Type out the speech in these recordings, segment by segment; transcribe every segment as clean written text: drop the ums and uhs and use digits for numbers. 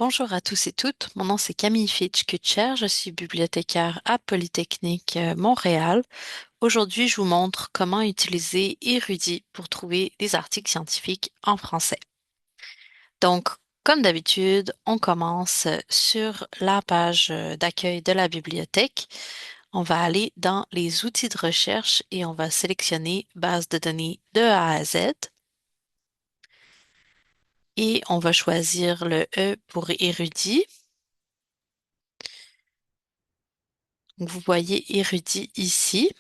Bonjour à tous et toutes, mon nom c'est Camille Fitch-Kutcher, je suis bibliothécaire à Polytechnique Montréal. Aujourd'hui, je vous montre comment utiliser Érudit pour trouver des articles scientifiques en français. Donc, comme d'habitude, on commence sur la page d'accueil de la bibliothèque. On va aller dans les outils de recherche et on va sélectionner base de données de A à Z et on va choisir le E pour Érudit. Donc, vous voyez Érudit ici.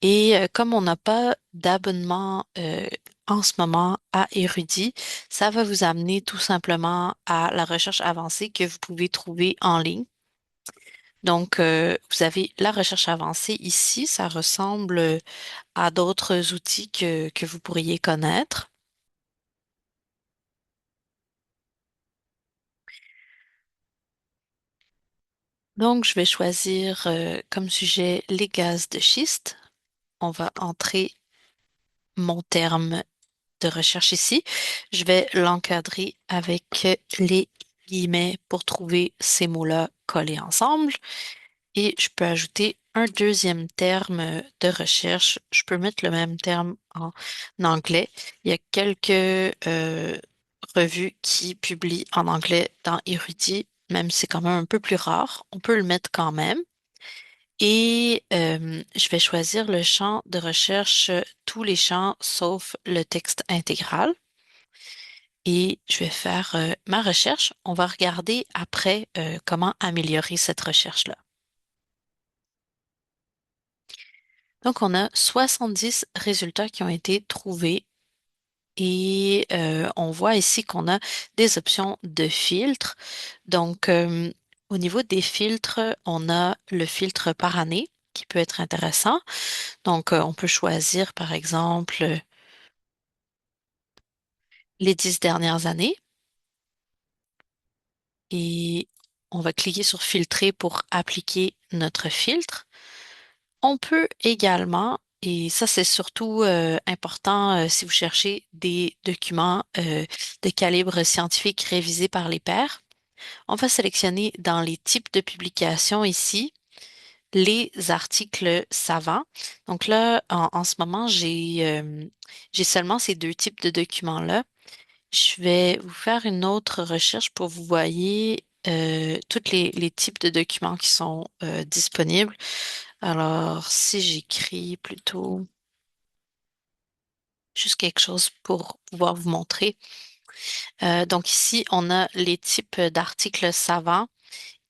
Et comme on n'a pas d'abonnement en ce moment à Érudit, ça va vous amener tout simplement à la recherche avancée que vous pouvez trouver en ligne. Donc, vous avez la recherche avancée ici, ça ressemble à d'autres outils que vous pourriez connaître. Donc, je vais choisir comme sujet les gaz de schiste. On va entrer mon terme de recherche ici. Je vais l'encadrer avec les guillemets pour trouver ces mots-là collés ensemble. Et je peux ajouter un deuxième terme de recherche. Je peux mettre le même terme en anglais. Il y a quelques revues qui publient en anglais dans Érudit, même si c'est quand même un peu plus rare. On peut le mettre quand même. Et je vais choisir le champ de recherche, tous les champs sauf le texte intégral. Et je vais faire ma recherche. On va regarder après comment améliorer cette recherche-là. Donc, on a 70 résultats qui ont été trouvés et on voit ici qu'on a des options de filtre. Donc, au niveau des filtres, on a le filtre par année qui peut être intéressant. Donc, on peut choisir, par exemple, les 10 dernières années et on va cliquer sur filtrer pour appliquer notre filtre. On peut également, et ça c'est surtout important si vous cherchez des documents de calibre scientifique révisés par les pairs, on va sélectionner dans les types de publications ici les articles savants. Donc là, en ce moment, j'ai seulement ces deux types de documents-là. Je vais vous faire une autre recherche pour vous voyez tous les types de documents qui sont disponibles. Alors, si j'écris plutôt juste quelque chose pour pouvoir vous montrer. Donc ici, on a les types d'articles savants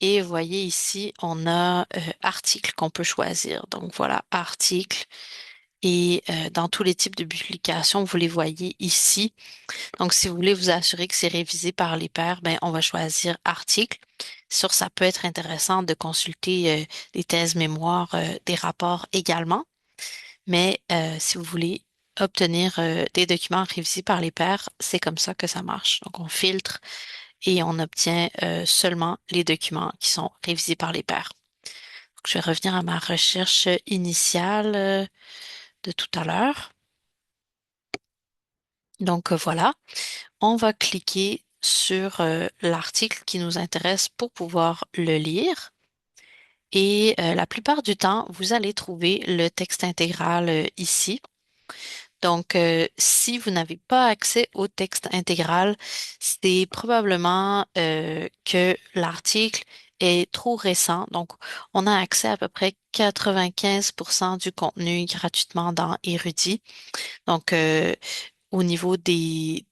et vous voyez ici, on a articles qu'on peut choisir. Donc voilà, articles. Et dans tous les types de publications, vous les voyez ici. Donc, si vous voulez vous assurer que c'est révisé par les pairs, ben, on va choisir article. Sur ça peut être intéressant de consulter des thèses mémoires, des rapports également. Mais si vous voulez obtenir des documents révisés par les pairs, c'est comme ça que ça marche. Donc, on filtre et on obtient seulement les documents qui sont révisés par les pairs. Donc, je vais revenir à ma recherche initiale de tout à l'heure. Donc, voilà. On va cliquer sur l'article qui nous intéresse pour pouvoir le lire. Et la plupart du temps, vous allez trouver le texte intégral ici. Donc, si vous n'avez pas accès au texte intégral, c'est probablement que l'article est trop récent. Donc, on a accès à peu près 95% du contenu gratuitement dans Érudit. Donc, au niveau des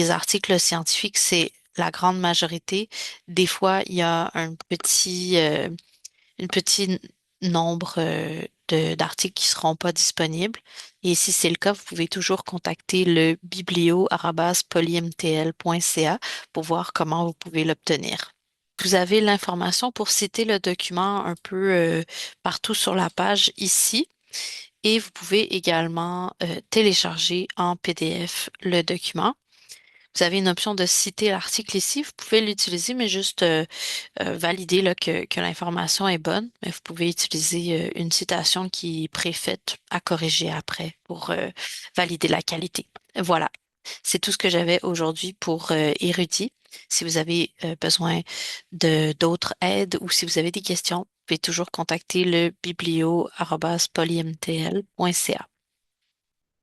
articles scientifiques, c'est la grande majorité. Des fois, il y a une petite nombre d'articles qui seront pas disponibles. Et si c'est le cas, vous pouvez toujours contacter le biblio@polymtl.ca pour voir comment vous pouvez l'obtenir. Vous avez l'information pour citer le document un peu partout sur la page ici. Et vous pouvez également télécharger en PDF le document. Vous avez une option de citer l'article ici. Vous pouvez l'utiliser, mais juste valider là, que l'information est bonne. Mais vous pouvez utiliser une citation qui est préfaite à corriger après pour valider la qualité. Voilà. C'est tout ce que j'avais aujourd'hui pour Érudit. Si vous avez besoin de d'autres aides ou si vous avez des questions, vous pouvez toujours contacter le biblio@polymtl.ca.